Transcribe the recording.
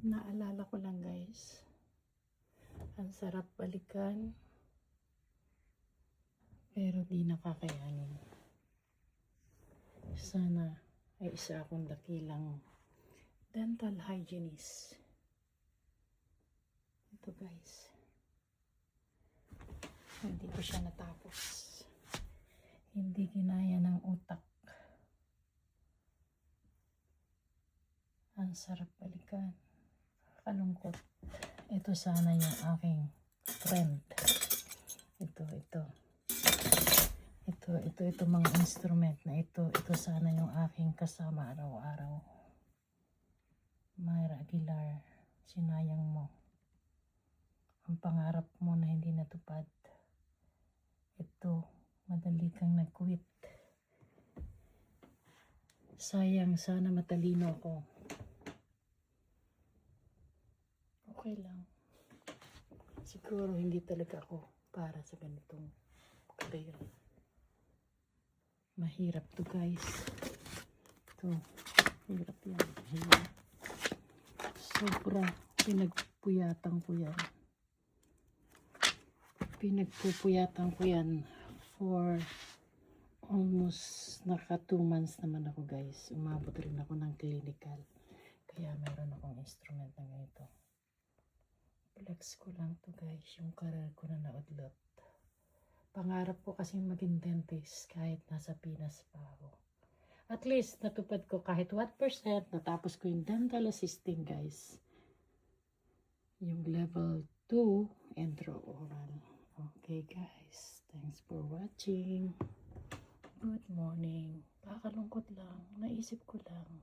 Naalala ko lang guys, ang sarap balikan, pero di nakakayanin. Sana ay isa akong dakilang dental hygienist. Ito guys, hindi ko siya natapos. Hindi kinaya ng utak. Ang sarap balikan. Kalungkot. Ito sana yung aking friend. Ito mga instrument na ito. Ito sana yung aking kasama araw-araw. Myra Aguilar, sinayang mo. Ang pangarap mo na hindi natupad. Ito, madali kang nag-quit. Sayang, sana matalino ako. Okay lang. Siguro hindi talaga ako para sa ganitong career. Mahirap to guys. Ito, hirap yan. Hirap. Sobra, pinagpupuyatan ko yan. Pinagpupuyatan ko yan for almost naka 2 months naman ako guys. Umabot rin ako ng clinical. Kaya meron akong instrument na ganito. Flex ko lang to guys, yung career ko na naudlot. Pangarap ko kasi maging dentist kahit nasa Pinas pa ako. At least natupad ko kahit 1%, natapos ko yung dental assisting guys. Yung level 2 intraoral. Okay guys, thanks for watching. Good morning. Pakalungkot lang, naisip ko lang.